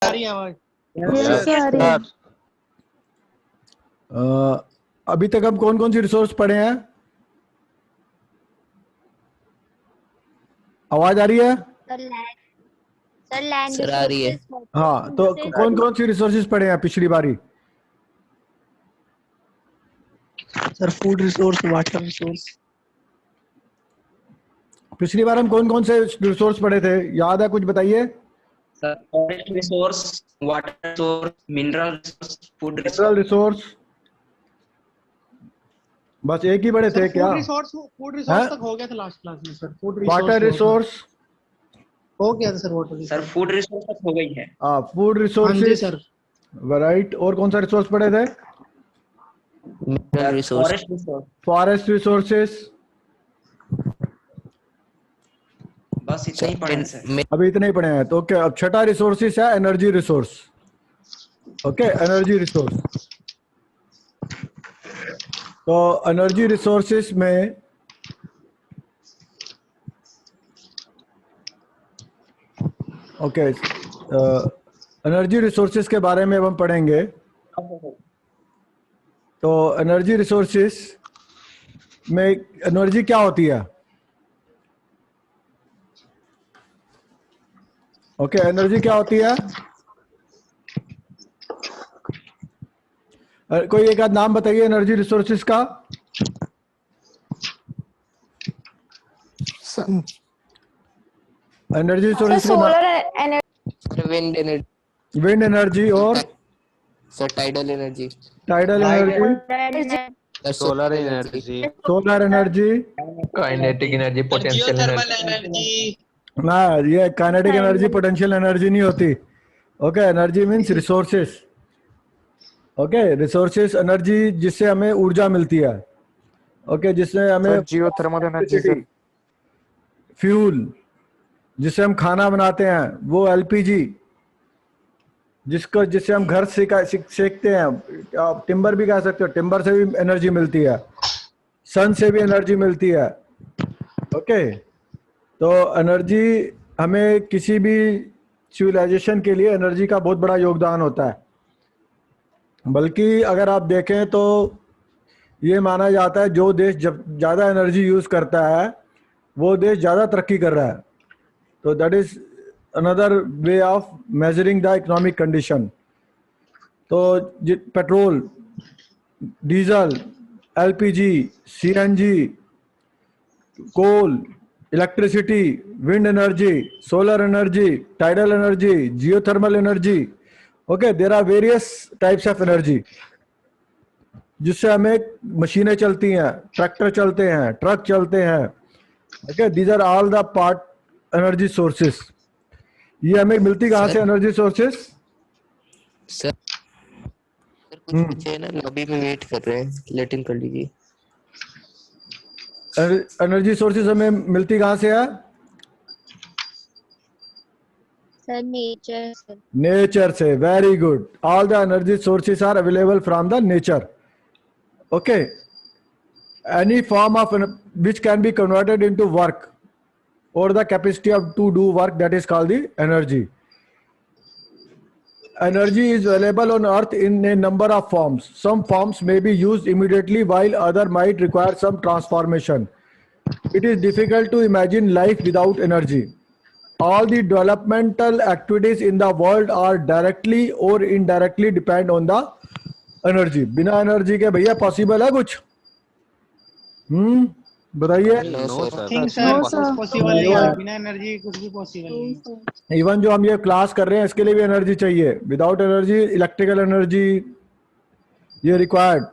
आ रही है आवाज? Yes sir. अभी तक हम कौन कौन सी रिसोर्स पढ़े हैं? आवाज आ रही है? सर लैंड सर आ रही है। हाँ, तो कौन कौन सी रिसोर्सेज पढ़े हैं पिछली बारी? Sir food resource, water resource. पिछली बार हम कौन कौन से रिसोर्स पढ़े थे, याद है? कुछ बताइए। Sir forest resource, water resource, mineral resource, food mineral resource, बस एक ही पढ़े थे क्या? फूड रिसोर्स तक हो गया था लास्ट क्लास में सर। फूड वाटर रिसोर्स हो गया था sir. Water sir food resource तक हो गई है। हाँ, फूड रिसोर्सेज सर। राइट। और कौन सा रिसोर्स पढ़े थे? Mineral resource, forest resource, forest resources. बस इतना ही पढ़े हैं सर। अभी इतने ही पढ़े हैं तो ओके। अब छठा रिसोर्सेज है energy resource. Okay, energy resource. तो एनर्जी रिसोर्सेज में ओके, एनर्जी रिसोर्सेज के बारे में अब हम पढ़ेंगे। तो एनर्जी रिसोर्सेज में एनर्जी क्या होती है? ओके, एनर्जी क्या होती है? कोई एक आध नाम बताइए एनर्जी रिसोर्सेज का। एनर्जी रिसोर्सेज का solar energy, wind energy, wind energy और sir tidal energy, tidal energy, solar energy, solar energy, kinetic energy, potential energy. ना ये काइनेटिक एनर्जी पोटेंशियल एनर्जी नहीं होती। Okay, energy means resources. Okay, resources energy जिससे हमें ऊर्जा मिलती है। ओके, जिससे हमें जियोथर्मल एनर्जी सर। फ्यूल जिससे हम खाना बनाते हैं वो एलपीजी, जिससे हम घर सेकते हैं। आप टिम्बर भी कह सकते हो, टिम्बर से भी एनर्जी मिलती है, सन से भी एनर्जी मिलती है। ओके, तो एनर्जी हमें किसी भी सिविलाइजेशन के लिए एनर्जी का बहुत बड़ा योगदान होता है। बल्कि अगर आप देखें तो ये माना जाता है जो देश जब ज़्यादा एनर्जी यूज़ करता है वो देश ज़्यादा तरक्की कर रहा है। तो that is another way of measuring the economic condition. तो petrol, diesel, LPG, CNG, coal, electricity, wind energy, solar energy, tidal energy, geothermal energy. Okay, there are various types of energy जिससे हमें मशीनें चलती हैं, ट्रैक्टर चलते हैं, truck चलते हैं। Okay, these are all the part energy sources. ये हमें मिलती कहाँ से एनर्जी सोर्सेस? सर कुछ बच्चे ना लॉबी में वेट कर रहे हैं, लेटिन कर लीजिए। एनर्जी सोर्सेस हमें मिलती कहाँ से है? Sir nature. नेचर से। Very good. All the energy sources are available from the nature. Okay, any form of which can be converted into work or the capacity of to do work, that is called the energy. Energy is available on earth in a number of forms. Some forms may be used immediately while other might require some transformation. It is difficult to imagine life without energy. All the developmental activities in the world are directly or indirectly depend on the energy. बिना energy के भैया possible है कुछ? बताइए। Possible नहीं है, बिना energy कुछ भी पॉसिबल नहीं। इवन जो हम ये क्लास कर रहे हैं इसके लिए भी एनर्जी चाहिए। विदाउट एनर्जी, इलेक्ट्रिकल एनर्जी ये रिक्वायर्ड।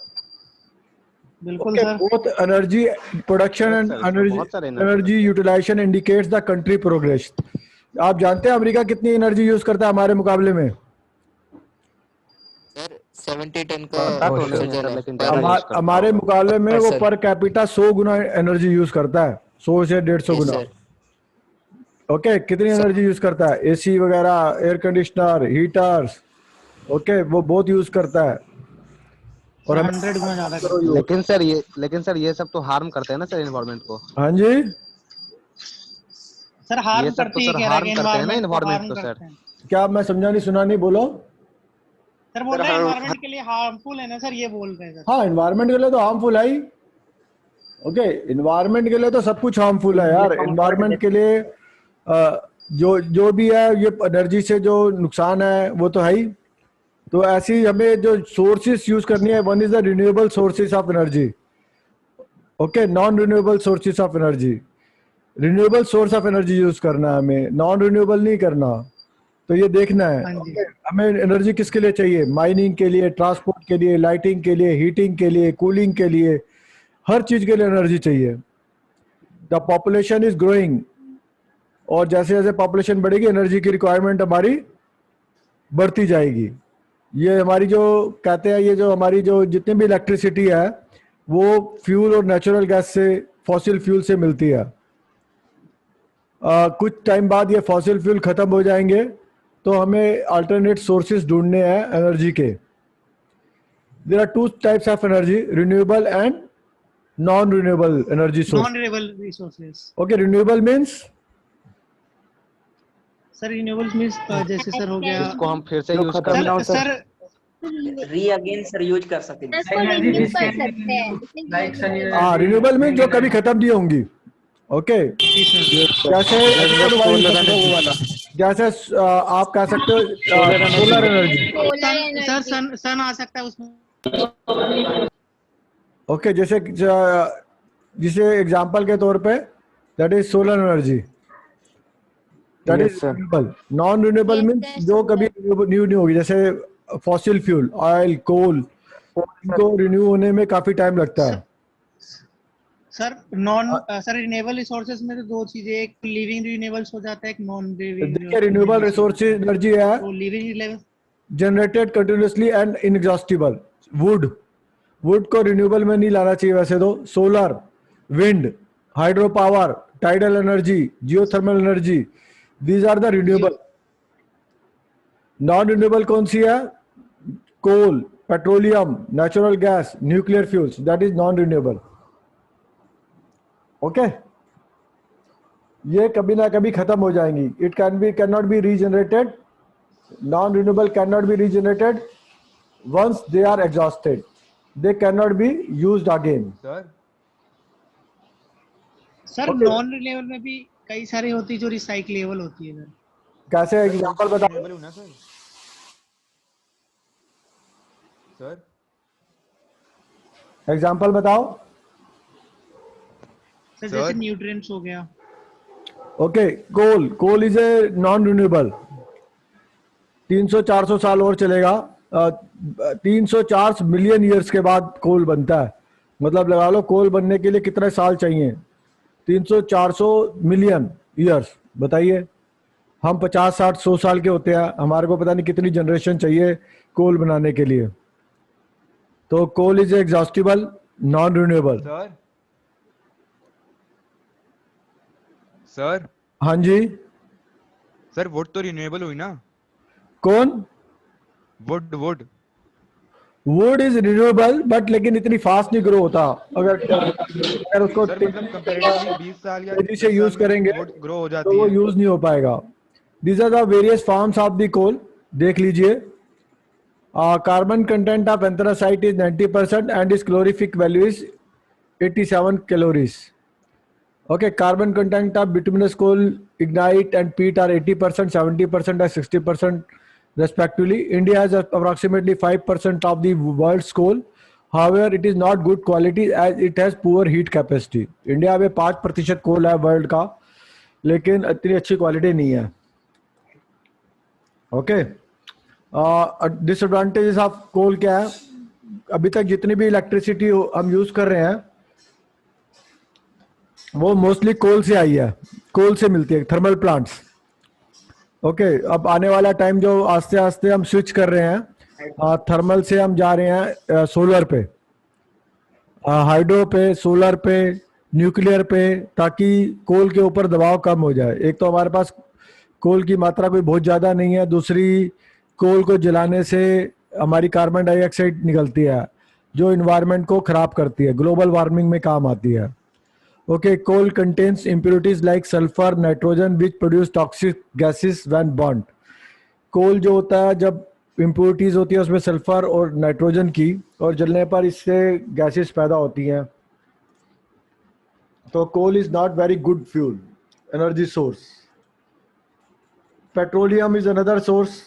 बिल्कुल sir. Both energy production and energy utilisation indicates the country progress. आप जानते हैं अमेरिका कितनी एनर्जी यूज करता है हमारे मुकाबले में? सर 70 टन का हमारे मुकाबले में वो पर कैपिटा 100 गुना एनर्जी यूज करता है, 100 से 150 गुना। ओके, कितनी एनर्जी यूज करता है? एसी वगैरह, एयर कंडीशनर, हीटर्स, ओके, वो बहुत यूज करता है। और 100 गुना ज्यादा। लेकिन सर ये सब तो हार्म करते हैं ना सर एनवायरनमेंट को। हाँ जी सर, हार्म करती है, हार्म करते हैं ना एनवायरनमेंट को सर। क्या मैं समझा नहीं, सुना नहीं, बोलो। सर बोल रहे हैं एनवायरनमेंट के लिए हार्मफुल है ना सर, ये बोल रहे हैं सर। हाँ, एनवायरनमेंट के लिए तो हार्मफुल है ही। ओके, एनवायरनमेंट के लिए तो सब कुछ हार्मफुल है यार। एनवायरनमेंट के लिए जो भी है, ये एनर्जी से जो नुकसान है वो तो है ही। तो ऐसी हमें जो सोर्सेस यूज करनी है, one is the renewable sources of energy. Okay, non renewable sources of energy. Renewable source of energy use करना है हमें, नॉन रिन्यूएबल नहीं करना। तो ये देखना है okay, हमें एनर्जी किसके लिए चाहिए, माइनिंग के लिए, ट्रांसपोर्ट के लिए, लाइटिंग के लिए, हीटिंग के लिए, कूलिंग के लिए, हर चीज के लिए एनर्जी चाहिए। द पॉपुलेशन इज ग्रोइंग, और जैसे जैसे पॉपुलेशन बढ़ेगी एनर्जी की रिक्वायरमेंट हमारी बढ़ती जाएगी। ये हमारी जो कहते हैं, ये जो हमारी जो जितनी भी इलेक्ट्रिसिटी है वो फ्यूल और नेचुरल गैस से, फॉसिल फ्यूल से मिलती है। कुछ टाइम बाद ये फॉसिल फ्यूल खत्म हो जाएंगे तो हमें अल्टरनेट सोर्सेज ढूंढने हैं एनर्जी के। There are two types of energy, renewable and non renewable energy source. Non renewable resources. Okay, renewable means sir renewable means जैसे सर हो गया, इसको हम फिर से यूज कर sir sir re again sir use कर सकते हैं। इसको रिन्यू कर सकते हैं। हाँ, रिन्यूएबल मींस जो कभी खत्म नहीं होंगी। ओके, जैसे जैसे आप कह सकते हो सोलर एनर्जी। सर सन आ सकता है उसमें। ओके, जैसे जिसे एग्जांपल के तौर पे that is solar energy, that is renewable. Non renewable means जो कभी न्यू नहीं होगी, जैसे फॉसिल फ्यूल, ऑयल, कोल, इनको रिन्यू होने में काफी टाइम लगता है। सर सर रिन्यूएबल रिसोर्सेज में तो दो चीजें, एक लिविंग रिन्यूएबल्स हो जाता है, एक नॉन लिविंग। देखिए, रिन्यूएबल रिसोर्सेज एनर्जी है तो living generated continuously and inexhaustible. Wood को रिन्यूएबल में नहीं लाना चाहिए वैसे तो। Solar, wind, hydro power, tidal energy, geothermal energy, these are the renewable. Non renewable कौन सी है? Coal, petroleum, natural gas, nuclear fuels, that is non renewable. Okay, ये कभी ना कभी खत्म हो जाएंगी। It can not be regenerated, non renewable can not be regenerated once they are exhausted, they can not be used again. Sir non renewable में भी कई सारी होती है जो रिसाइक्लेबल होती है। कैसे, एग्जांपल बताओ सर। एग्जांपल बताओ सर। जैसे न्यूट्रिएंट्स हो गया। Okay, coal is a non renewable. 300-400 साल और चलेगा। 304 मिलियन ईयर्स के बाद कोल बनता है। मतलब लगा लो कोल बनने के लिए कितने साल चाहिए? 300-400 मिलियन ईयर्स। बताइए, हम 50-60-100 साल के होते हैं, हमारे को पता नहीं कितनी जनरेशन चाहिए कोल बनाने के लिए। तो coal is exhaustible, non renewable. Sir हाँ जी सर, वुड तो रिन्यूएबल हुई ना? कौन? वुड इज रिन्यूएबल, बट लेकिन इतनी फास्ट नहीं ग्रो होता। अगर उसको सर मतलब कंपैरेटिवली 20 साल या तेजी से यूज करेंगे ग्रो हो तो जाती वो है। यूज नहीं हो पाएगा। These are the various forms of the coal. देख लीजिए, carbon content of anthracite is 90% and is calorific value is 87 calories. Okay, carbon content of bituminous coal, ignite and peat are 80%, 70% and 60% respectively. India has approximately 5% of the world's coal. However, it is not good quality as it has poor heat capacity. India में 5% कोल है world का, लेकिन इतनी अच्छी quality नहीं है। Okay, disadvantages of coal क्या है? अभी तक जितनी भी इलेक्ट्रिसिटी हम यूज कर रहे हैं वो मोस्टली कोल से आई है, कोल से मिलती है, थर्मल प्लांट्स। ओके, अब आने वाला टाइम जो आस्ते आस्ते हम स्विच कर रहे हैं, थर्मल से हम जा रहे हैं सोलर पे, हाइड्रो पे, सोलर पे, न्यूक्लियर पे, ताकि कोल के ऊपर दबाव कम हो जाए। एक तो हमारे पास कोल की मात्रा कोई बहुत ज़्यादा नहीं है, दूसरी कोल को जलाने से हमारी कार्बन डाइऑक्साइड निकलती है जो इन्वायरमेंट को खराब करती है, ग्लोबल वार्मिंग में काम आती है। Okay, coal contains impurities like sulfur, nitrogen, which produce toxic gases when burned. कोल जो होता है, जब इम्प्योरिटीज होती है उसमें सल्फर और नाइट्रोजन की, और जलने पर इससे गैसेस पैदा होती हैं। तो coal is not very good fuel energy source. Petroleum is another source.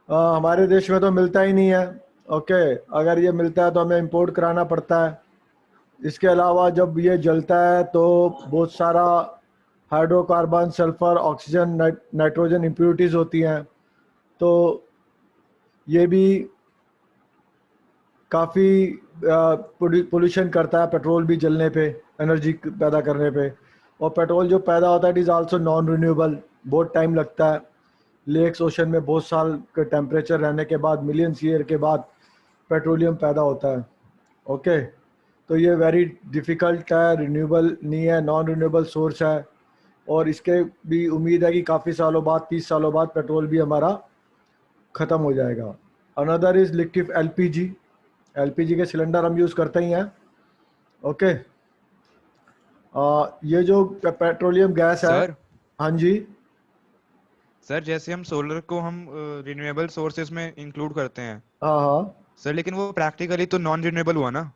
हमारे देश में तो मिलता ही नहीं है। ओके, अगर ये मिलता है तो हमें इंपोर्ट कराना पड़ता है। इसके अलावा जब ये जलता है तो बहुत सारा hydrocarbon, sulphur, oxygen, nitrogen impurities होती हैं, तो ये भी काफ़ी पोल्यूशन करता है। पेट्रोल भी जलने पे, एनर्जी पैदा करने पे। और पेट्रोल जो पैदा होता है it is also known renewable, बहुत टाइम लगता है। लेक्स ओशन में बहुत साल के टेम्परेचर रहने के बाद, मिलियंस ईयर के बाद पेट्रोलियम पैदा होता है। ओके, तो ये वेरी डिफ़िकल्ट है, रिन्यूएबल नहीं है, नॉन रिन्यूएबल सोर्स है। और इसके भी उम्मीद है कि काफ़ी सालों बाद, 30 सालों बाद पेट्रोल भी हमारा ख़त्म हो जाएगा। Another is liquid LPG. LPG के सिलेंडर हम यूज़ करते ही हैं। ओके, ये जो पेट्रोलियम गैस है। सर हाँ जी सर, जैसे हम सोलर को हम रिन्यूएबल सोर्सेज में इंक्लूड करते हैं हाँ हाँ। सर, लेकिन वो प्रैक्टिकली तो नॉन रिन्यूएबल हुआ ना?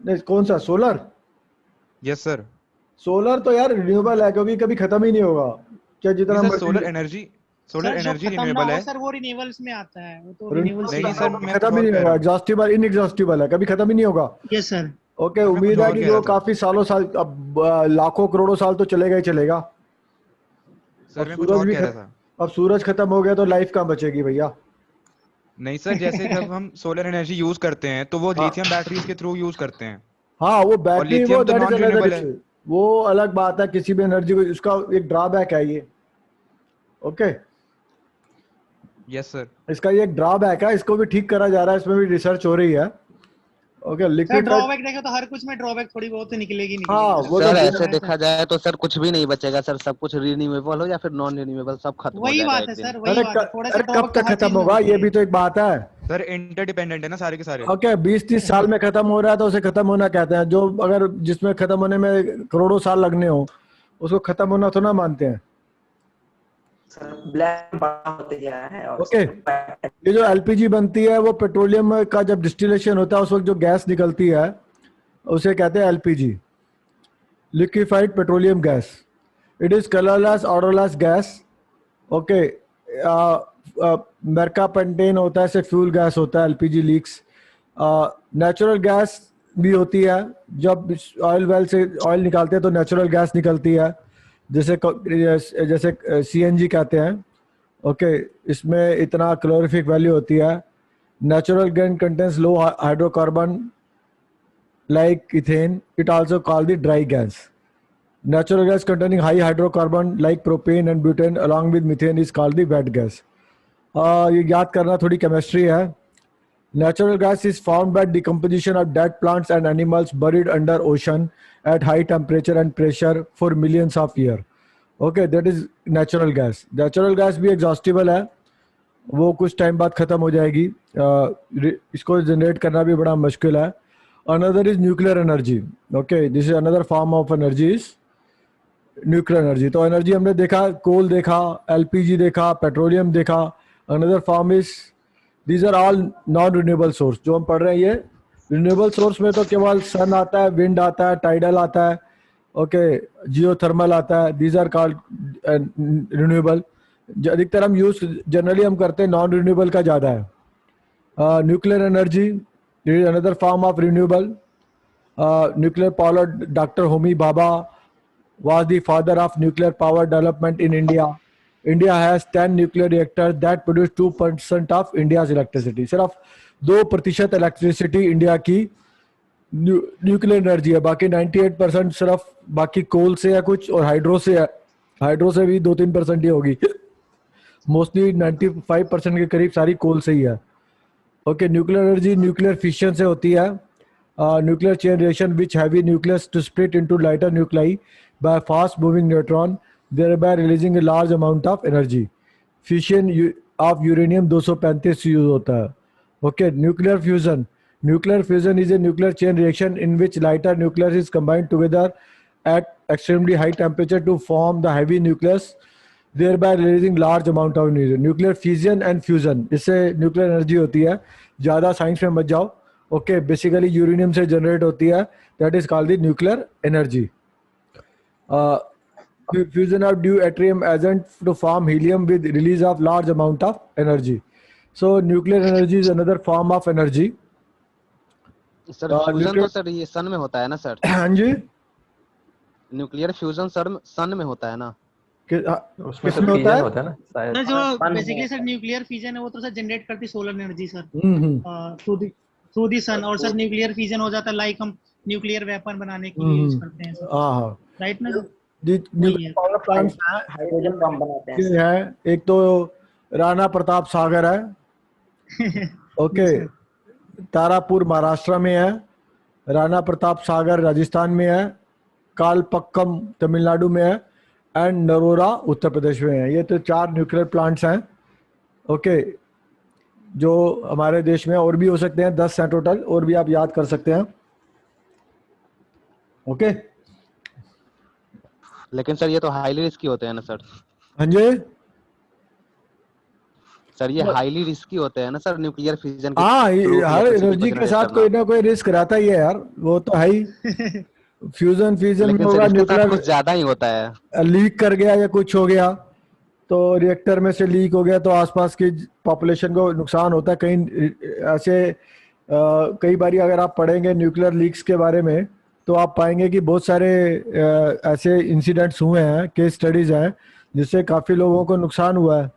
नहीं, कौन सा सोलर? Yes sir. सोलर तो यार रिन्यूएबल है, क्योंकि कभी ख़त्म ही नहीं होगा। क्या जितना सर मर्जी- सोलर एनर्जी जो खत्म ना रिन्यूएबल हो है। सर, वो रिन्यूएबल्स में आता है। वो तो रिन- रिन्यूएबल्स नहीं में सर, आता है। मैं खत्म ही कुछ नहीं और कह होगा। रहा हूँ। एग्जॉस्टिबल, इनएग्जॉस्टिबल है, कभी खत्म ही नहीं होगा। Yes sir. ओके, मैं उम्मीद कुछ है और कि कह जो रहा था। काफ़ी सालों साल, अब लाखों करोड़ों साल तो चलेगा ही चलेगा। अब सर मैं कुछ सूरज और भी कह रहा था। अब सूरज खत्म हो गया तो लाइफ कहाँ बचेगी भैया? नहीं सर, जैसे जब हम सोलर एनर्जी यूज करते हैं तो वो हाँ लिथियम बैटरीज के थ्रू यूज करते हैं, हाँ, वो और बैटरी, वो लिथियम तो that is non another renewable है। इशू। वो अलग बात है। किसी भी एनर्जी को, उसका एक ड्रॉबैक है ये। Okay, yes sir. इसका ये एक ड्रॉबैक है, इसको भी ठीक करा जा रहा है, इसमें भी रिसर्च हो रही है। Okay, sir liquid. ड्रॉबैक देखे तो हर कुछ में ड्रॉबैक थोड़ी बहुत तो निकलेगी हाँ, निकलेगी। वो सर तो ऐसे देखा जाए तो सर कुछ भी नहीं बचेगा सर, सब कुछ रिन्यूएबल हो या फिर नॉन रिन्यूएबल, सब खत्म हो वही जाएगा बात एक है दिन। सर, वही बात है। थोड़ा सा अरे कब ड्रॉबैक तो तक हर खत्म चीज में होगा, होती ये है। भी तो एक बात है। सर इंटरडिपेंडेंट है ना सारे के सारे। ओके, 20-30 साल में खत्म हो रहा है तो उसे खत्म होना कहते हैं। जो अगर जिसमें खत्म होने में करोड़ों साल लगने हो, उसको खत्म होना तो ना मानते हैं। सर ब्लैक बड़ा होते जा रहा है और ओके, ये जो एलपीजी बनती है वो पेट्रोलियम का जब डिस्टिलेशन होता है उस वक्त जो गैस निकलती है उसे कहते हैं LPG, liquefied petroleum gas. It is colourless, odourless gas. Okay, mercaptan होता है, इसे फ्यूल गैस होता है। LPG leaks. नेचुरल गैस भी होती है। जब ऑयल वेल से ऑयल निकालते हैं तो नेचुरल गैस निकलती है, जैसे सीएनजी कहते हैं। ओके, इसमें इतना कैलोरीफिक वैल्यू होती है। Natural gas contains low hydrocarbon like ethane. It also called the dry gas. Natural gas containing high hydrocarbon like propane and butane along with methane is called the wet gas. ये याद करना थोड़ी chemistry है। Natural gas is formed by decomposition of dead plants and animals buried under ocean at high temperature and pressure for millions of years. Okay, that is natural gas. Natural gas भी exhaustible है, वो कुछ time बाद खत्म हो जाएगी। इसको generate करना भी बड़ा मुश्किल है। Another is nuclear energy. Okay, this is another form of energy is nuclear energy. तो एनर्जी हमने देखा, कोल देखा, एलपीजी देखा, पेट्रोलियम देखा। Another form is, these are all non renewable source। जो हम पढ़ रहे हैं ये रिन्यूएबल सोर्स में तो केवल सन आता है, विंड आता है, टाइडल आता है, ओके, जियोथर्मल आता है। These are called renewable. अधिकतर हम यूज जनरली हम करते हैं नॉन रिन्यूएबल का ज़्यादा है। Nuclear energy is another form of renewable. Nuclear power. Dr. Homi Bhabha was the father of nuclear power development in India. India has 10 nuclear reactors that produce 2% of India's electricity. सिर्फ 2% electricity India की nuclear energy है, बाकी 98% सिर्फ बाकी कोल से है कुछ, और हाइड्रो से है। हाइड्रो से भी 2-3% ही होगी। मोस्टली 95% के करीब सारी कोल से ही है। Okay, nuclear energy nuclear fission से होती है। Nuclear chain reaction which heavy nucleus to split into lighter nuclei by fast moving neutron, thereby releasing a large amount of energy. Fission of uranium 235 use होता है। Okay, nuclear fusion. Nuclear fusion is a nuclear chain reaction in which lighter nucleus is combined together at extremely high temperature to form the heavy nucleus, thereby releasing large amount of energy. Nuclear fission and fusion, इससे nuclear energy होती है. ज़्यादा science में मत जाओ. Okay, basically uranium से generate होती है. That is called the nuclear energy. Fusion of deuterium agent to form helium with release of large amount of energy. So nuclear energy is another form of energy. Sir fusion तो sir ये सन में होता है ना sir? हाँ जी. Nuclear fusion sir सन में होता है ना? उसमें किसमें तो होता है? fission होता है ना शायद. सर जो सन बेसिकली में. सर न्यूक्लियर फिजन है वो तो सर जनरेट करती solar energy sir hmm. Through the sun. और सर न्यूक्लियर फिजन हो जाता है लाइक हम न्यूक्लियर वेपन बनाने के लिए यूज करते हैं सर. हाँ. राइट ना? Nuclear power plants hydrogen bomb बनाते हैं. है. एक तो राणा प्रताप सागर है. ओके, तारापुर महाराष्ट्र में है. राणा प्रताप सागर राजस्थान में है. कालपक्कम तमिलनाडु में है. एंड नरोरा उत्तर प्रदेश में है. ये तो 4 न्यूक्लियर प्लांट्स हैं. ओके, जो हमारे देश में और भी हो सकते हैं. 10 हैं टोटल, और भी आप याद कर सकते हैं. ओके. लेकिन सर ये तो हाईली रिस्की होते हैं ना सर? हाँ जी. सर ये हाईली रिस्की होते हैं ना सर न्यूक्लियर फिजन के हाँ, through हर electricity एनर्जी को के generate साथ करना। कोई ना कोई रिस्क रहता ही है यार. वो तो है ही. फ्यूजन में लेकिन होगा, सर इसके साथ न्यूक्लियर कुछ ज्यादा ही होता है। लीक कर गया या कुछ हो गया तो रिएक्टर में से लीक हो गया तो आसपास की पॉपुलेशन को नुकसान होता है. कहीं ऐसे कई बारी अगर आप पढ़ेंगे न्यूक्लियर लीक्स के बारे में तो आप पाएंगे कि बहुत सारे ऐसे इंसिडेंट्स हुए हैं, केस स्टडीज हैं जिससे काफ़ी लोगों को नुकसान हुआ है.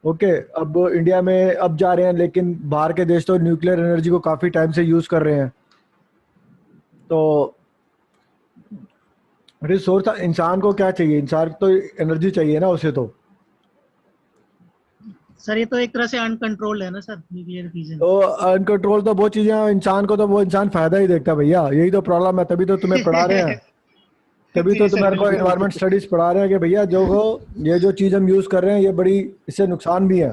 ओके, अब इंडिया में अब जा रहे हैं, लेकिन बाहर के देश तो न्यूक्लियर एनर्जी को काफ़ी टाइम से यूज़ कर रहे हैं. तो रिसोर्स इंसान को क्या चाहिए? इंसान तो एनर्जी चाहिए ना उसे. तो सर ये तो एक तरह से अनकंट्रोल्ड है ना सर न्यूक्लियर फिजन. तो अनकंट्रोल तो बहुत चीजें हैं. इंसान को तो वो इंसान फायदा ही देखता है भैया. यही तो प्रॉब्लम है. तभी तो तुम्हें पढ़ा रहे हैं. तभी तो तुम्हारे को एनवायरमेंट स्टडीज पढ़ा रहे हैं कि भैया जो ये जो चीज हम यूज कर रहे हैं ये बड़ी, इससे नुकसान भी है.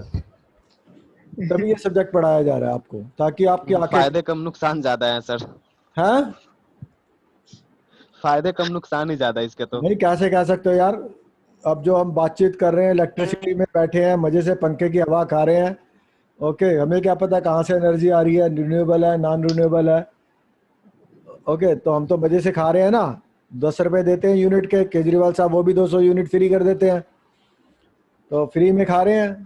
तभी ये सब्जेक्ट पढ़ाया जा रहा है आपको, ताकि आपकी आंखें. फायदे कम नुकसान ज्यादा है सर। हैं? फायदे कम नुकसान ही ज्यादा है इसके तो। नहीं, कैसे कह सकते हो यार? अब जो हम बातचीत कर रहे हैं, इलेक्ट्रिसिटी में बैठे हैं, मजे से पंखे की हवा खा रहे हैं. ओके, हमें क्या पता कहाँ से एनर्जी आ रही है, रिन्यूएबल है, नॉन रिन्यूएबल है. ओके, तो हम तो मजे से खा रहे हैं ना. 10 रुपए देते हैं यूनिट के. केजरीवाल साहब वो भी 200 यूनिट फ्री कर देते हैं, तो फ्री में खा रहे हैं.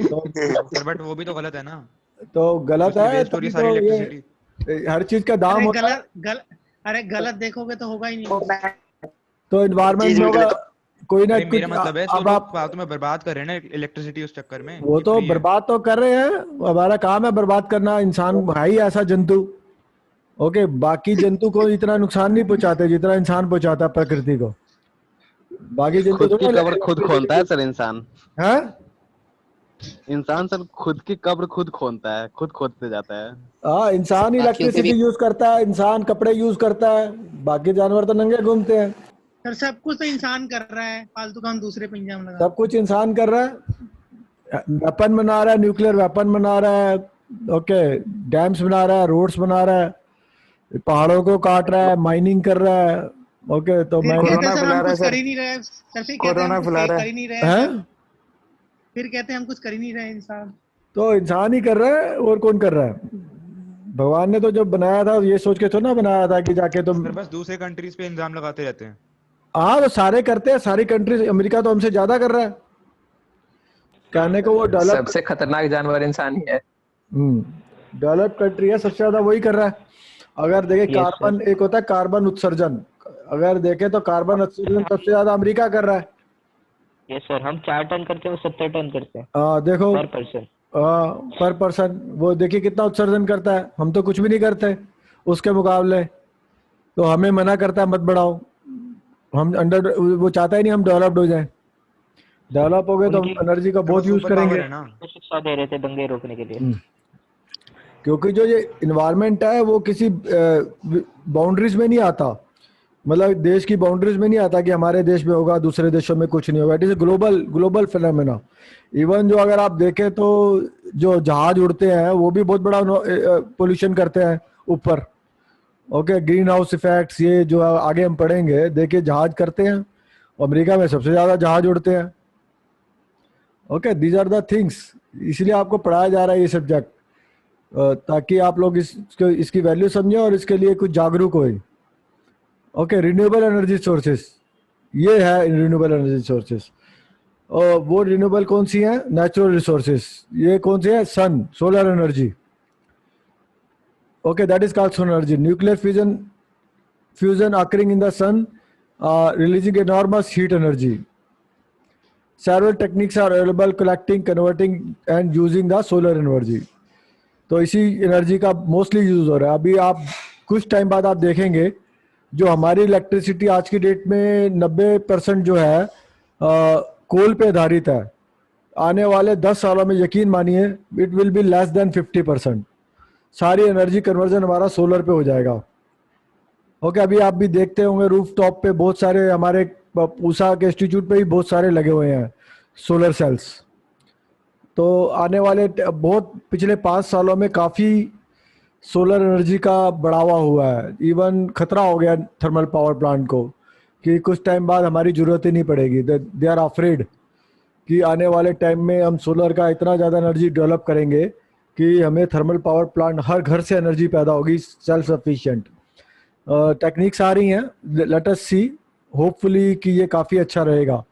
तो सर बट वो भी तो गलत है ना. तो गलत है. वेस्ट हो रही तभी सारी तो ये इलेक्ट्रिसिटी. हर चीज का दाम होता है. गलत देखोगे तो होगा ही नहीं. तो एनवायरमेंट में होगा कोई ना नहीं, कुछ. मेरा मतलब है अब तो आप फालतू में बर्बाद कर रहे हैं ना इलेक्ट्रिसिटी उस चक्कर में. वो ये तो free है. बर्बाद तो कर रहे हैं. हमारा काम है बर्बाद करना. इंसान है ही ऐसा जंतु. ओके, बाकी जंतु को इतना नुकसान नहीं पहुंचाते जितना इंसान पहुंचाता है प्रकृति को. बाकी जंतु खुद की तो कब्र खुद खोदता है सर इंसान। है. इंसान सर खुद की कब्र खुद खोदता है, खुद खोदते जाता है। हाँ, इंसान बाकियों के इलेक्ट्रिसिटी भी- यूज करता है, इंसान कपड़े यूज करता है, बाकी जानवर तो नंगे घूमते हैं. सर सब कुछ तो इंसान कर रहा है, फालतू का हम दूसरे पे इल्जाम लगा. सब कुछ इंसान कर रहा है. वेपन बना रहा है, न्यूक्लियर वेपन बना रहा है. ओके, डैम्स बना रहा है, रोड्स बना रहा है, पहाड़ों को काट रहा है, माइनिंग कर रहा है. ओके, तो फिर मैं कहते हैं कोरोना सर फैला हम रहा है कुछ कर सर. ही नहीं रहे. सर फिर कहते हैं कोरोना हम कुछ फैला रहा कर है. ही नहीं रहे. हैं? फिर कहते हैं हम कुछ कर ही नहीं रहे इंसान. तो इंसान ही कर रहा है, और कौन कर रहा है? भगवान ने तो जब बनाया था ये सोच के तो ना बनाया था कि जाके तुम. सर बस दूसरे कंट्रीज पे इल्जाम लगाते रहते हैं. हाँ, तो सारे करते हैं, सारी कंट्रीज. अमेरिका तो हमसे ज्यादा कर रहा है. कहने को वो डेवलप सबसे खतरनाक जानवर इंसान ही है. डेवलप कंट्री है, सबसे ज्यादा वही कर रहा है. अगर देखें Yes, कार्बन, एक होता है कार्बन उत्सर्जन. अगर देखें तो कार्बन उत्सर्जन सबसे ज्यादा अमेरिका कर रहा है. यस सर, हम 4 टन करते हैं, वो 70 टन करते हैं देखो पर पर्सन. पर पर्सन. वो देखिए कितना उत्सर्जन करता है. हम तो कुछ भी नहीं करते उसके मुकाबले. तो हमें मना करता है मत बढ़ाओ. हम अंडर, वो चाहता ही नहीं हम डेवलप्ड हो जाएं. डेवलप हो गए तो हम उनकी- एनर्जी का बहुत यूज सुपर पावर करेंगे. है ना. तो शिक्षा दे रहे थे दंगे रोकने के लिए. क्योंकि जो ये इन्वायरमेंट है वो किसी बाउंड्रीज में नहीं आता. मतलब देश की बाउंड्रीज में नहीं आता कि हमारे देश में होगा, दूसरे देशों में कुछ नहीं होगा. It is global phenomena. Even जो अगर आप देखें तो जो जहाज उड़ते हैं वो भी बहुत बड़ा पोल्यूशन करते हैं ऊपर. ओके, ग्रीन हाउस इफेक्ट्स, ये जो आगे हम पढ़ेंगे. देखिए जहाज करते हैं. अमेरिका में सबसे ज्यादा जहाज उड़ते हैं. Okay, these are the things, इसलिए आपको पढ़ाया जा रहा है ये सब्जेक्ट, ताकि आप लोग इसकी वैल्यू समझें और इसके लिए कुछ जागरूक होए। ओके, रिन्यूएबल एनर्जी सोर्सेस, ये है रिन्यूएबल एनर्जी सोर्सेस। और वो रिन्यूएबल कौन सी है? Natural resources. ये कौन सी है? Sun, solar energy. Okay, that is called solar energy. Nuclear fusion occurring in the sun, releasing enormous heat energy. Several techniques are available collecting, converting and using the solar energy. तो इसी energy का mostly use हो रहा है। अभी आप कुछ time बाद आप देखेंगे जो हमारी इलेक्ट्रिसिटी आज की डेट में 90% जो है कोल पे आधारित है। आने वाले 10 सालों में यकीन मानिए it will be less than 50%। सारी एनर्जी कन्वर्जन हमारा सोलर पे हो जाएगा। ओके, अभी आप भी देखते होंगे रूफ टॉप पे बहुत सारे, हमारे पूसा के इंस्टीट्यूट पे भी बहुत सारे लगे हुए हैं सोलर सेल्स। तो आने वाले बहुत पिछले 5 सालों में काफ़ी सोलर एनर्जी का बढ़ावा हुआ है। इवन खतरा हो गया थर्मल पावर प्लांट को कि कुछ टाइम बाद हमारी ज़रूरत ही नहीं पड़ेगी। दे आर अफ्रेड कि आने वाले टाइम में हम सोलर का इतना ज़्यादा एनर्जी डेवलप करेंगे कि हमें थर्मल पावर प्लांट हर घर से एनर्जी पैदा होगी, सेल्फ सफिशिएंट। टेक्निक्स आ रही हैं, लेट अस सी, होपफुली कि ये काफ़ी अच्छा रहेगा।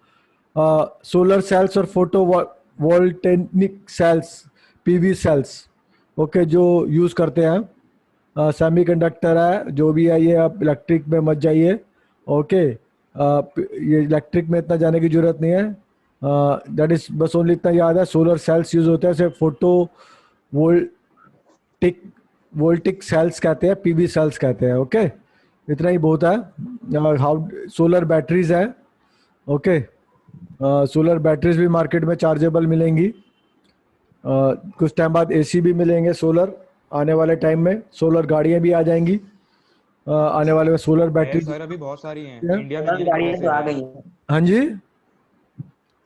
सोलर सेल्स और photovoltaic cells, PV cells, okay, जो यूज़ करते हैं। सेमीकंडक्टर है, जो भी है, ये आप इलेक्ट्रिक में मत जाइए। ओके, ये इलेक्ट्रिक में इतना जाने की ज़रूरत नहीं है। दैट इज़, बस ओनली इतना याद है, सोलर सेल्स यूज़ होते हैं, जैसे फोटो वोल्टिक सेल्स कहते हैं, पीवी सेल्स कहते हैं। ओके, इतना ही बहुत है। हाउ सोलर बैटरीज है। ओके, सोलर बैटरीज भी मार्केट में चार्जेबल मिलेंगी। कुछ टाइम बाद एसी भी मिलेंगे सोलर। आने वाले टाइम में सोलर गाड़ियां भी आ जाएंगी। आने वाले में सोलर बैटरी सर अभी बहुत सारी हैं इंडिया में। गाड़ियां तो आ गई हैं। हाँ जी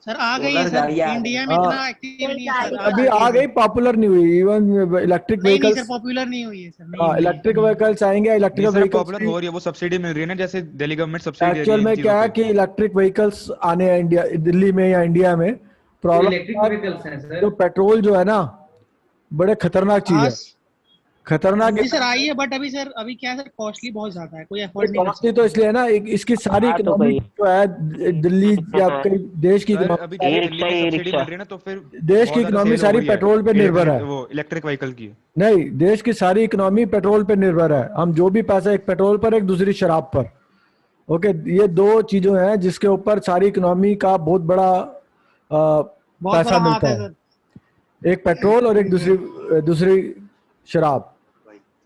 सर, आ गई है सोलर सर। गाड़ियां आ इंडिया गई। में इतना एक्टिव नहीं है सर। अभी आ गई, पॉपुलर नहीं हुई। इवन इलेक्ट्रिक नहीं व्हीकल्स, सर, पॉपुलर नहीं हुई है सर। नहीं हाँ, हुई है। इलेक्ट्रिक व्हीकल्स आएंगे। इलेक्ट्रिक नहीं सर, व्हीकल्स पॉपुलर हो रही है, वो सब्सिडी मिल रही है ना, जैसे दिल्ली गवर्नमेंट सब्सिडी दे रही एक्चुअल है में इन क्या है चीजों कि इलेक्ट्रिक व्हीकल्स आने हैं इंडिया, दिल्ली में या इंडिया में। प्रॉब्लम इलेक्ट्रिक व्हीकल्स हैं सर। जो पेट्रोल जो है ना, बड़े खतरनाक चीज हाँ है। खतरनाक जी सर, आई है, बट अभी सर, अभी क्या है सर, कॉस्टली बहुत ज्यादा है, कोई अफोर्ड नहीं कर कॉस्टली तो इसलिए है ना, इसकी सारी हाँ, तो इकोनॉमी भाई। जो है दिल्ली या कई देश की सर economy- अभी जैसे दिल्ली में सब्सिडी मिल रही है ना, तो फिर देश की बहुत ज्यादा इकोनॉमी सेल हो सारी गई है पेट्रोल पे निर्भर है। वो इलेक्ट्रिक व्हीकल की। नहीं, देश की सारी इकोनॉमी पेट्रोल पे निर्भर है। हम जो भी पैसा, एक पेट्रोल पर, एक दूसरी शराब पर। ओके, ये दो चीजों हैं जिसके ऊपर सारी इकोनॉमी का बहुत बड़ा बहुत पैसा बड़ा हाथ मिलता है है। सर। एक पेट्रोल और एक दूसरी शराब।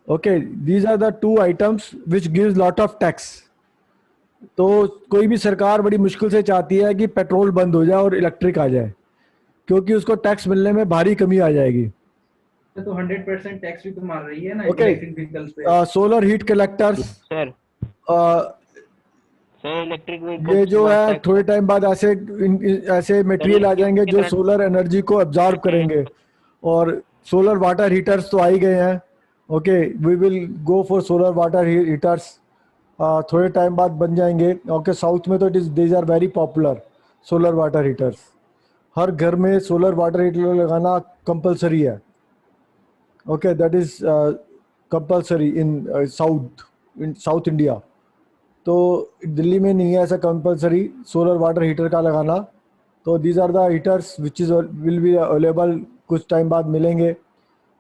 Okay, these are the two items which gives lot of tax. तो कोई भी सरकार बड़ी मुश्किल से चाहती है कि पेट्रोल बंद हो जाए और इलेक्ट्रिक आ जाए, क्योंकि उसको टैक्स मिलने में भारी कमी आ जाएगी। तो 100% टैक्स भी तो मार रही है ना Okay. इलेक्ट्रिक व्हीकल्स पे। Solar heat collectors, sir sir electric ये जो है थोड़े टाइम बाद ऐसे मटेरियल आ जाएंगे जो सोलर एनर्जी को एब्जॉर्ब करेंगे। और सोलर वाटर हीटर्स तो आ ही गए हैं। Okay, we will go for solar water heaters, थोड़े टाइम बाद बन जाएंगे। ओके, साउथ में तो it is these are very popular solar water heaters. हर घर में सोलर वाटर हीटर लगाना कंपलसरी है। Okay, that is compulsory in South India. तो दिल्ली में नहीं है ऐसा कंपलसरी सोलर वाटर हीटर का लगाना। तो these are the heaters which is will be available, कुछ टाइम बाद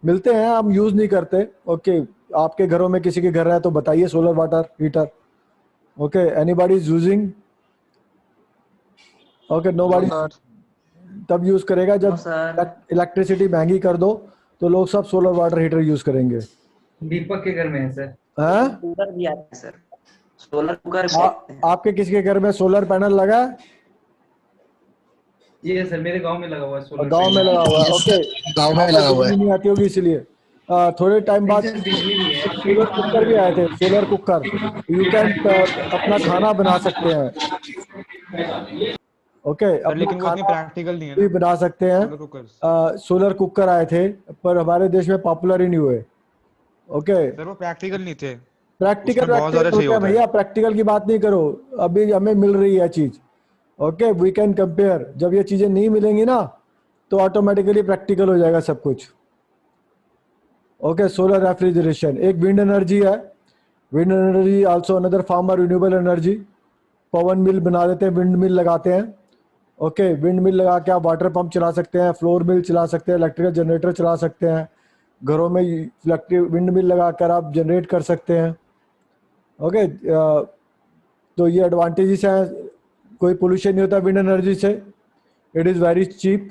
मिलते हैं, हम यूज़ नहीं करते। ओके, आपके घरों में किसी के घर है तो बताइए solar water heater. Okay, anybody is using? Okay, nobody तब यूज़ करेगा जब इलेक्ट्रिसिटी महंगी कर दो, तो लोग सब सोलर वाटर हीटर यूज़ करेंगे। दीपक के घर में है सर। हैं? कुकर भी आता है सर, सोलर कुकर भी आता है। आपके किसी के घर में सोलर पैनल लगा है? ये सर मेरे गांव में लगा हुआ है सोलर। गांव में लगा हुआ है। ओके, गांव में लगा हुआ है। नहीं आती होगी इसलिए। थोड़े टाइम बाद बिजली भी है। सोलर कुकर भी आए थे। सोलर कुकर, यू कैन अपना खाना बना सकते हैं। ओके, सर अपना लेकिन वो इतनी खाना प्रैक्टिकल नहीं है भी ना बना सकते हैं। Solar cookers. सोलर कुकर आए थे पर हमारे देश में पॉपुलर ही नहीं हुए। ओके, सर वो प्रैक्टिकल नहीं थे, प्रैक्टिकल उसमें बहुत ज्यादा चाहिए होता है होता है। भैया, प्रैक्टिकल की बात नहीं करो। अभी हमें मिल रही है चीज। Okay, we can compare. जब ये चीजें नहीं मिलेंगी ना, तो ऑटोमेटिकली प्रैक्टिकल हो जाएगा सब कुछ। ओके, सोलर रेफ्रिजरेशन एक विंड एनर्जी है। Wind energy also another form of renewable energy. पवन मिल बना देते हैं, विंड मिल लगाते हैं। ओके, विंड मिल लगा के आप वाटर पंप चला सकते हैं, फ्लोर मिल चला सकते हैं, इलेक्ट्रिकल जनरेटर चला सकते हैं। घरों में इलेक्ट्रिक विंड मिल लगा कर आप जनरेट कर सकते हैं। ओके, तो ये एडवांटेजेस हैं। कोई पोल्यूशन नहीं होता विंड एनर्जी से, it is very cheap.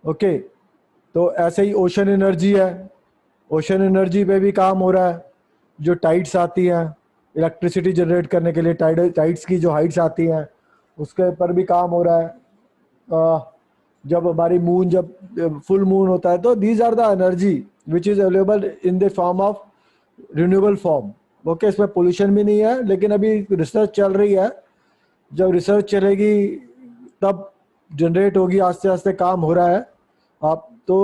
Okay, तो ऐसे ही ओशन एनर्जी है। ओशन एनर्जी पे भी काम हो रहा है। जो टाइड्स आती हैं इलेक्ट्रिसिटी जनरेट करने के लिए, टाइड्स की जो हाइट्स आती हैं उसके ऊपर भी काम हो रहा है। जब हमारी मून, जब फुल मून होता है, तो these are the energy which is available in the form of renewable form. Okay, इसमें पोल्यूशन भी नहीं है, लेकिन अभी रिसर्च चल रही है। जब रिसर्च चलेगी तब जनरेट होगी, आस्ते आस्ते काम हो रहा है। आप तो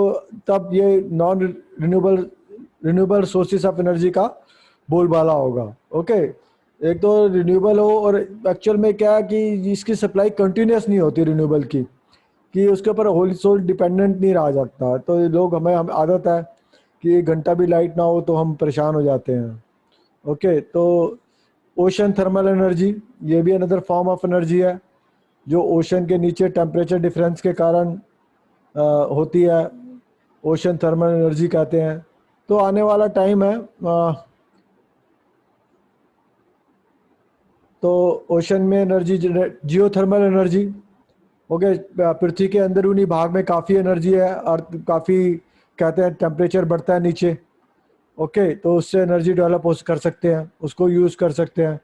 तब ये non renewable sources of energy का बोलबाला होगा। ओके, एक तो रिन्यूएबल हो, और एक्चुअल में क्या है कि इसकी सप्लाई कंटिन्यूस नहीं होती रिन्यूएबल की, कि उसके ऊपर होल सोल डिपेंडेंट नहीं रहा जाता। तो लोग हमें आदत है कि 1 घंटा भी लाइट ना हो तो हम परेशान हो जाते हैं। ओके, तो ओशन थर्मल एनर्जी ये भी अनदर फॉर्म ऑफ एनर्जी है, जो ओशन के नीचे टेम्परेचर डिफरेंस के कारण होती है। ओशन थर्मल एनर्जी कहते हैं। तो आने वाला टाइम है, तो ओशन में energy generate, geothermal energy. Okay, पृथ्वी के अंदरूनी भाग में काफ़ी एनर्जी है, और काफ़ी कहते हैं टेम्परेचर बढ़ता है नीचे। ओके, तो उससे एनर्जी डेवलप कर सकते हैं, उसको यूज़ कर सकते हैं।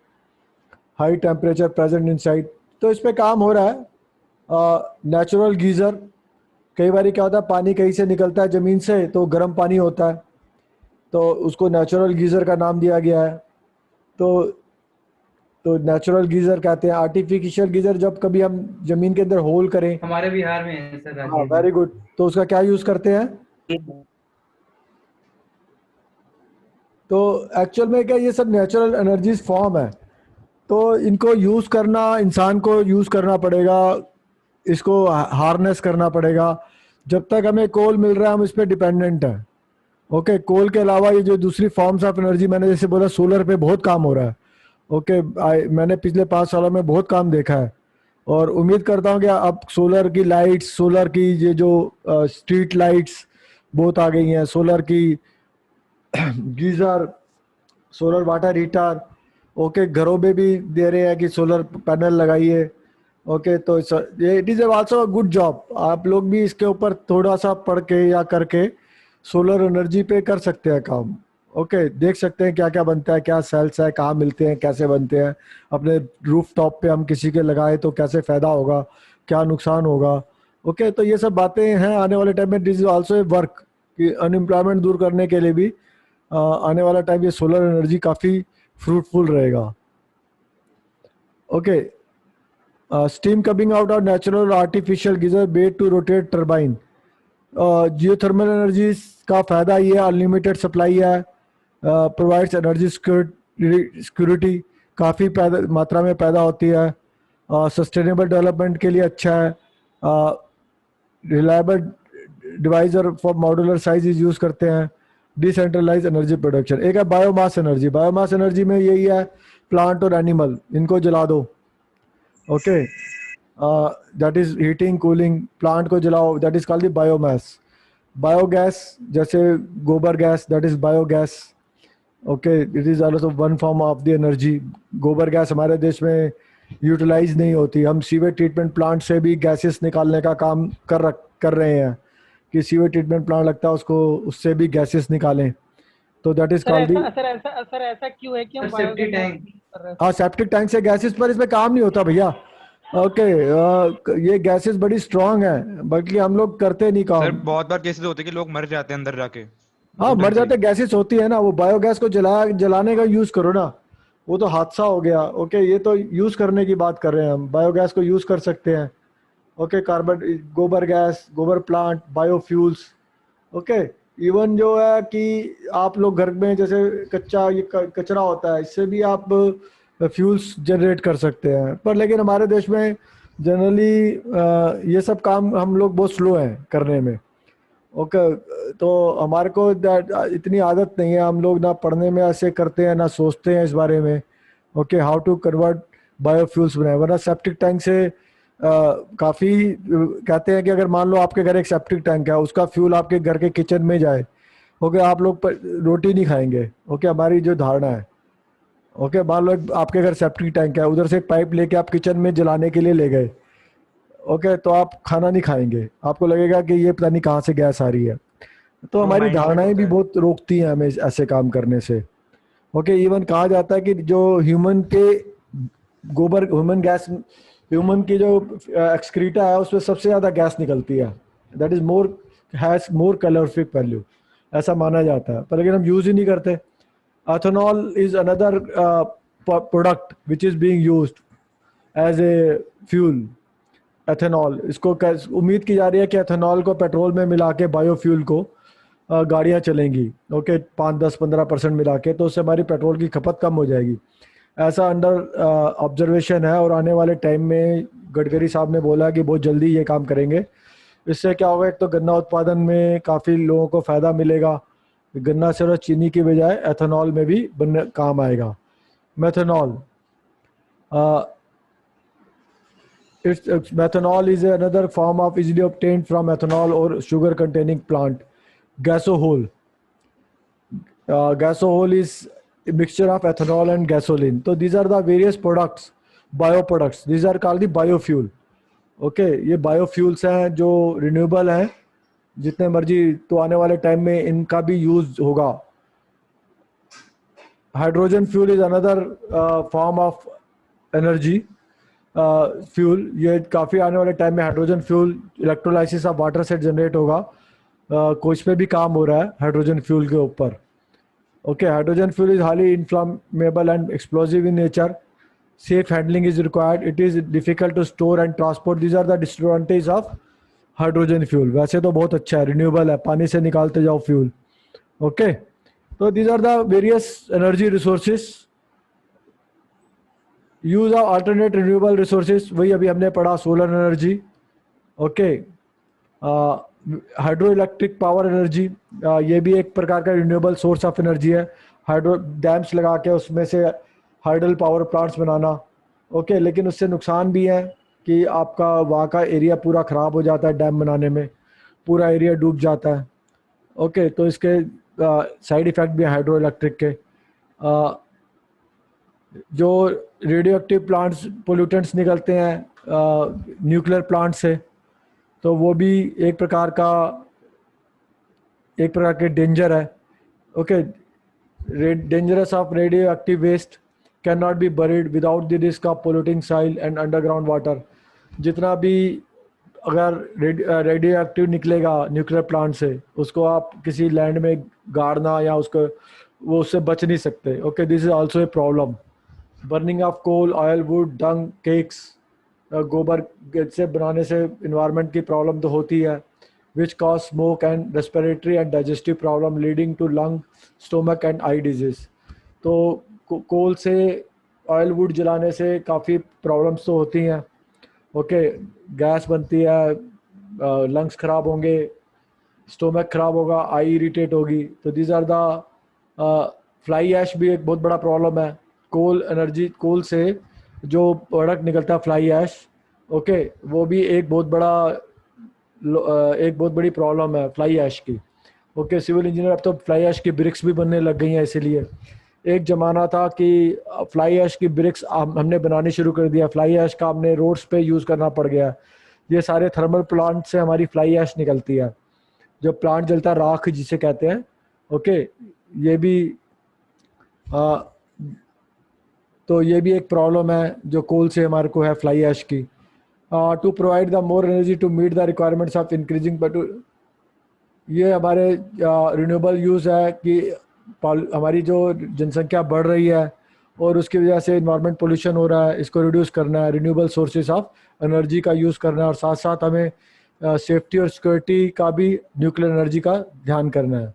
हाई टेम्परेचर प्रेजेंट इनसाइड, तो इस पर काम हो रहा है। नेचुरल गीज़र, कई बार क्या होता है पानी कहीं से निकलता है ज़मीन से तो गर्म पानी होता है, तो उसको नेचुरल गीज़र का नाम दिया गया है। तो नेचुरल गीज़र कहते हैं। आर्टिफिशियल गीज़र जब कभी हम ज़मीन के अंदर होल करें। हमारे बिहार में है सर, हाँ, राजीव। Very good. तो उसका क्या यूज़ करते हैं? तो एक्चुअल में क्या ये सब नेचुरल एनर्जीज फॉर्म है, तो इनको यूज़ करना, इंसान को यूज़ करना पड़ेगा, इसको हार्नेस करना पड़ेगा। जब तक हमें कोल मिल रहा है हम इस पर डिपेंडेंट हैं। ओके, कोल के अलावा ये जो दूसरी फॉर्म्स ऑफ एनर्जी, मैंने जैसे बोला सोलर पे बहुत काम हो रहा है। ओके, मैंने पिछले 5 सालों में बहुत काम देखा है, और उम्मीद करता हूँ कि अब सोलर की लाइट्स, सोलर की ये जो स्ट्रीट लाइट्स बहुत आ गई हैं, सोलर की geyser, solar water heater. Okay, घरों में भी दे रहे हैं कि सोलर पैनल लगाइए। ओके, तो ये it is also a good job. आप लोग भी इसके ऊपर थोड़ा सा पढ़ के या करके सोलर एनर्जी पे कर सकते हैं काम। ओके, देख सकते हैं क्या क्या बनता है, क्या सेल्स है, कहाँ मिलते हैं, कैसे बनते हैं। अपने रूफ टॉप पे हम किसी के लगाए तो कैसे फ़ायदा होगा, क्या नुकसान होगा। ओके, तो ये सब बातें हैं आने वाले टाइम में। This is also a work कि अनएम्प्लॉयमेंट दूर करने के लिए भी आने वाला टाइम ये सोलर एनर्जी काफ़ी फ्रूटफुल रहेगा। Okay, steam coming out of natural artificial geyser bed to rotate turbine. Geothermal energy का फ़ायदा ये अनलिमिटेड सप्लाई है, प्रोवाइड्स एनर्जी सिक्योरिटी, काफ़ी मात्रा में पैदा होती है, सस्टेनेबल डेवलपमेंट के लिए अच्छा है, रिलायबल डिवाइस और फॉर मॉड्यूलर साइज यूज़ करते हैं, डिसेंट्रलाइज एनर्जी प्रोडक्शन। एक है बायोमास एनर्जी। बायोमास एनर्जी में यही है प्लांट और एनिमल, इनको जला दो। Okay, that is heating cooling, plant को जलाओ, that is called the biomass. Biogas जैसे गोबर gas, that is biogas. Okay, it is also one form of the energy. गोबर गैस हमारे देश में यूटिलाइज नहीं होती, हम सीवेज ट्रीटमेंट प्लांट से भी गैसेस निकालने का काम कर रहे हैं कि सीवेज ट्रीटमेंट प्लांट लगता है उसको, उससे भी गैसेस निकालें, तो that is called the. Sir ऐसा क्यों है कि हम सेफ्टी टैंक। हाँ, सेप्टिक टैंक से गैसेस, पर इसमें काम नहीं होता भैया। ओके, ये गैसेस बड़ी स्ट्रांग है, बल्कि हम लोग करते नहीं सर काम। बहुत बार केसेस होते हैं कि लोग मर जाते हैं अंदर जाके। हाँ, मर जाते, गैसेस होती है ना, वो बायोगैस को जलाने का यूज करो ना, वो तो हादसा हो गया। ओके, ये तो यूज करने की बात कर रहे हैं हम, बायोगैस को यूज कर सकते हैं। ओके, कार्बन, गोबर गैस, गोबर प्लांट, बायोफ्यूल्स। ओके, इवन जो है कि आप लोग घर में जैसे ये कचरा होता है, इससे भी आप फ्यूल्स जनरेट कर सकते हैं। पर लेकिन हमारे देश में जनरली ये सब काम हम लोग बहुत स्लो हैं करने में। ओके, तो हमारे को इतनी आदत नहीं है, हम लोग ना पढ़ने में ऐसे करते हैं ना सोचते हैं इस बारे में। Okay, how to convert biofuels बनाए, वरना सेप्टिक टैंक से काफ़ी कहते हैं कि अगर मान लो आपके घर एक सेप्टिक टैंक है, उसका फ्यूल आपके घर के किचन में जाए, ओके, आप लोग रोटी नहीं खाएंगे। ओके, हमारी जो धारणा है। ओके, मान लो आपके घर सेप्टिक टैंक है, उधर से एक पाइप लेके आप किचन में जलाने के लिए ले गए, ओके, तो आप खाना नहीं खाएंगे, आपको लगेगा कि ये पता नहीं कहाँ से गैस आ रही है। तो हमारी धारणाएं भी बहुत रोकती हैं हमें ऐसे काम करने से। ओके, इवन कहा जाता है कि जो ह्यूमन के गोबर, ह्यूमन की जो एक्सक्रीटा है उसमें सबसे ज़्यादा गैस निकलती है, that is has more calorific value, ऐसा माना जाता है, पर लेकिन हम यूज़ ही नहीं करते। Ethanol is another product which is being used as a fuel. Ethanol, इसको उम्मीद की जा रही है कि एथेनॉल को पेट्रोल में मिला के बायोफ्यूल को गाड़ियाँ चलेंगी। ओके, 5-10-15% मिला के, तो उससे हमारी पेट्रोल की खपत कम हो जाएगी, ऐसा अंडर ऑब्जर्वेशन है। और आने वाले टाइम में गडकरी साहब ने बोला कि बहुत जल्दी ये काम करेंगे। इससे क्या होगा, एक तो गन्ना उत्पादन में काफ़ी लोगों को फ़ायदा मिलेगा, गन्ना सिर्फ चीनी की बजाय एथेनॉल में भी काम आएगा। Methanol, methanol is another form of easily obtained from ethanol or sugar containing plant. Gasohol, gasohol is a mixture of ethanol and gasoline. So these are the various products, bioproducts, these are called the biofuel. Okay, ये biofuels हैं जो renewable हैं, जितने मर्जी, तो आने वाले time में इनका भी यूज होगा। Hydrogen fuel is another form of energy fuel, ये काफ़ी आने वाले टाइम में hydrogen fuel electrolysis of water से जनरेट होगा। कुछ पे भी काम हो रहा है हाइड्रोजन फ्यूल के ऊपर। Okay, hydrogen fuel is highly inflammable and explosive in nature, safe handling is required, it is difficult to store and transport, these are the disadvantage of hydrogen fuel. वैसे तो बहुत अच्छा है, रिन्यूएबल है, पानी से निकालते जाओ फ्यूल। ओके, तो these are the various energy resources. Use of alternate renewable resources, वही अभी हमने पढ़ा, solar energy. Okay, hydro electric power energy, ये भी एक प्रकार का रिन्यूएबल सोर्स ऑफ एनर्जी है। हाइड्रो डैम्स लगा के उसमें से हाइडल पावर प्लांट्स बनाना। ओके, लेकिन उससे नुकसान भी है कि आपका वहाँ का एरिया पूरा ख़राब हो जाता है, डैम बनाने में पूरा एरिया डूब जाता है। ओके, तो इसके साइड इफ़ेक्ट भी हाइड्रो इलेक्ट्रिक के। जो रेडियो एक्टिव प्लांट्स, पोल्यूटेंट्स निकलते हैं न्यूक्लियर प्लांट से, तो वो भी एक प्रकार के डेंजर है। Okay, dangerous of radio active waste can not be buried without the risk of polluting soil and underground water. जितना भी अगर रेडियो एक्टिव निकलेगा न्यूक्लियर प्लांट से, उसको आप किसी लैंड में गाड़ना या उसको, वो उससे बच नहीं सकते। Okay, this is also a problem. Burning of coal, oil, wood, dung, cakes, गोबर से बनाने से इन्वायरमेंट की प्रॉब्लम तो होती है, which cause smoke and respiratory and digestive problem leading to lung, stomach and eye disease. तो कोल से, ऑयल, वुड जलाने से काफ़ी प्रॉब्लम्स तो होती हैं। ओके, गैस बनती है, लंग्स ख़राब होंगे, स्टोमक ख़राब होगा, आई इरिटेट होगी। तो these are the fly ash भी एक बहुत बड़ा प्रॉब्लम है। कोल से जो प्रोडक्ट निकलता है फ्लाई ऐश, ओके, वो भी एक बहुत बड़ी प्रॉब्लम है फ्लाई ऐश की। ओके, सिविल इंजीनियर, अब तो फ्लाई ऐश की ब्रिक्स भी बनने लग गई हैं। इसीलिए एक ज़माना था कि फ्लाई ऐश की ब्रिक्स हमने बनानी शुरू कर दिया, फ्लाई ऐश का हमने रोड्स पे यूज़ करना पड़ गया। ये सारे थर्मल प्लांट से हमारी फ्लाई ऐश निकलती है, जो प्लांट जलता है, राख जिसे कहते हैं। ओके, ये भी तो ये भी एक प्रॉब्लम है जो कोल से हमारे को है, फ्लाई ऐश की। To provide the more energy to meet the requirements of increasing, but ये हमारे रिन्यूएबल यूज़ है कि हमारी जो जनसंख्या बढ़ रही है और उसकी वजह से इन्वायरमेंट पोल्यूशन हो रहा है, इसको रिड्यूस करना है, रिन्यूएबल सोर्सेज ऑफ एनर्जी का यूज़ करना है, और साथ साथ हमें सेफ्टी और सिक्योरिटी का भी न्यूक्लियर एनर्जी का ध्यान करना है।